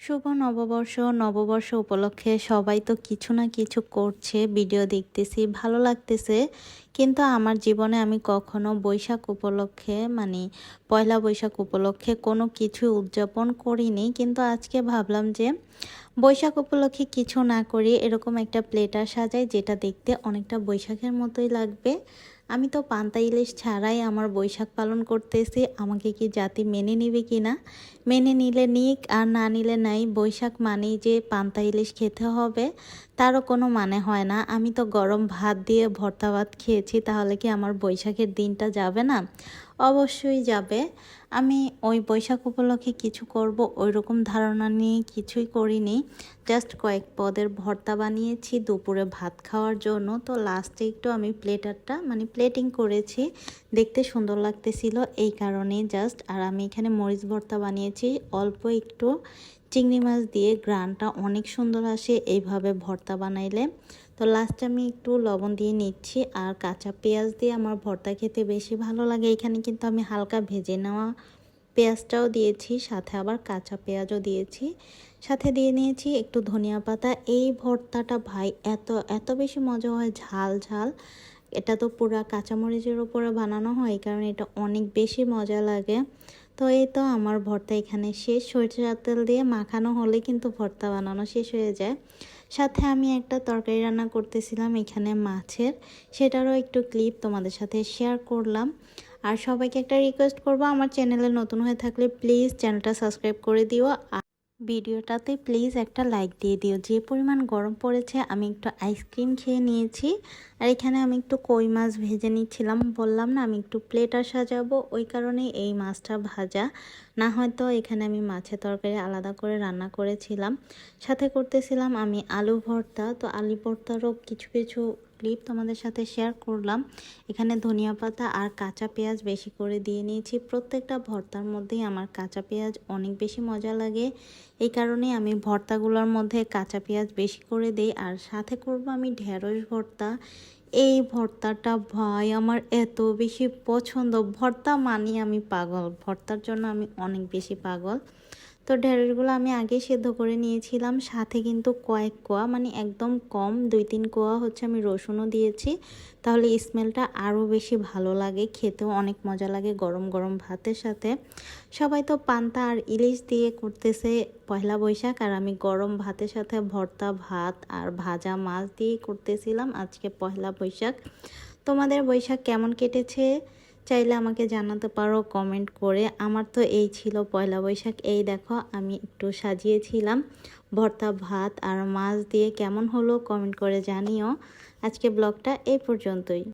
শুভ নববর্ষ। নববর্ষ উপলক্ষে সবাই তো কিছু না কিছু করছে, ভিডিও দেখতেছি, ভালো লাগতেছে। কিন্তু আমার জীবনে আমি কখনো বৈশাখ উপলক্ষে পয়লা বৈশাখ উপলক্ষে কোনো কিছু উদযাপন করিনি। কিন্তু আজকে ভাবলাম যে বৈশাখ উপলক্ষে কিছু না করি, এরকম একটা প্লেটার সাজাই যেটা দেখতে অনেকটা বৈশাখের মতোই লাগবে। আমি তো পান্তা ইলিশ ছাড়াই আমার বৈশাখ পালন করতেছি, আমাকে কি জাতি মেনে নিবে কি না। মেনে নিলে নিক, আর না নিলে নাই। বৈশাখ মানেই যে পান্তা ইলিশ খেতে হবে তারও কোনো মানে হয় না। আমি তো গরম ভাত দিয়ে ভর্তা ভাত খেয়েছি, তাহলে কি আমার বৈশাখের দিনটা যাবে না? অবশ্যই যাবে। আমি ওই বৈশাখ উপলক্ষে কিছু করব ওই রকম ধারণা নিয়ে কিছুই করিনি। জাস্ট কয়েক পদের ভর্তা বানিয়েছি দুপুরে ভাত খাওয়ার জন্য। তো লাস্টে একটু আমি প্লেটারটা প্লেটিং করেছি, দেখতে সুন্দর লাগতেছিল এই কারণে জাস্ট। আর আমি এখানে মরিচ ভর্তা বানিয়েছি অল্প একটু চিংড়ি মাছ দিয়ে, গ্রানটা অনেক সুন্দর আসে এইভাবে ভর্তা বানাইলে। তো লাস্টে আমি একটু লবণ দিয়ে নিচ্ছি, আর কাঁচা পেঁয়াজ দিয়ে আমার ভর্তা খেতে বেশি ভালো লাগে। এখানে কিন্তু আমি হালকা ভেজে নেওয়া পেঁয়াজটাও দিয়েছি, সাথে আবার কাঁচা পেঁয়াজও দিয়েছি, সাথে দিয়ে নিয়েছি একটু ধনিয়া পাতা। এই ভর্তাটা ভাই এত এত বেশি মজা হয়, ঝাল ঝাল। এটা তো পুরা কাঁচামরিচের উপরে বানানো হয়, এই কারণে এটা অনেক বেশি মজা লাগে। তো এই তো আমার ভর্তা এখানে শেষ। সরিষার তেল দিয়ে মাখানো হলে কিন্তু ভর্তা বানানো শেষ হয়ে যায়। সাথে আমি একটা তরকারি রান্না করতেছিলাম এখানে মাছের, সেটারও একটু ক্লিপ তোমাদের সাথে শেয়ার করলাম। আর সবাইকে একটা রিকোয়েস্ট করব, আমার চ্যানেলে নতুন হয়ে থাকলে প্লিজ চ্যানেলটা সাবস্ক্রাইব করে দিও, আর ভিডিওটাতে প্লিজ একটা লাইক দিয়ে দিও। যে পরিমাণ গরম পড়েছে, আমি একটু আইসক্রিম খেয়ে নিয়েছি। আর এখানে আমি একটু কই মাছ ভেজে নিচ্ছিলাম, বললাম না আমি একটু প্লেটার সাজাবো, ওই কারণে এই মাছটা ভাজা। না হয়তো এখানে আমি মাছের তরকারি আলাদা করে রান্না করেছিলাম। সাথে করতেছিলাম আমি আলু ভর্তা। তো আলু ভর্তারও কিছু কিছু ক্লিপ তোমাদের সাথে শেয়ার করলাম। এখানে ধনিয়া পাতা আর কাঁচা পেঁয়াজ বেশি করে দিয়ে নিয়েছি। প্রত্যেকটা ভর্তার মধ্যেই আমার কাঁচা পেঁয়াজ অনেক বেশি মজা লাগে, এই কারণে আমি ভর্তাগুলোর মধ্যে কাঁচা পেঁয়াজ বেশি করে দিই। আর সাথে করব আমি ঢেঁড়স ভর্তা। এই ভর্তাটা ভাই আমার এত বেশি পছন্দ, ভর্তা আমি পাগল, ভর্তার জন্য আমি অনেক বেশি পাগল। তো ঢেঁড়সগুলো আমি আগে সেদ্ধ করে নিয়েছিলাম, সাথে কিন্তু কয়েক কোয়া একদম কম 2-3 কোয়া হচ্ছে আমি রসুনও দিয়েছি, তাহলে স্মেলটা আরও বেশি ভালো লাগে, খেতেও অনেক মজা লাগে গরম গরম ভাতের সাথে। সবাই তো পান্তা আর ইলিশ দিয়ে করতেছে পয়লা বৈশাখ, আর আমি গরম ভাতের সাথে ভর্তা ভাত আর ভাজা মাছ দিয়ে করতেছিলাম আজকে পয়লা বৈশাখ। তোমাদের বৈশাখ কেমন কেটেছে চাইলে আমাকে জানাতে পারো কমেন্ট করে। আমার তো এই ছিল পয়লা বৈশাখ। এই দেখো আমি একটু সাজিয়েছিলাম ভর্তা ভাত আর মাছ দিয়ে, কেমন হলো কমেন্ট করে জানিও। আজকে ব্লগটা এই পর্যন্তই।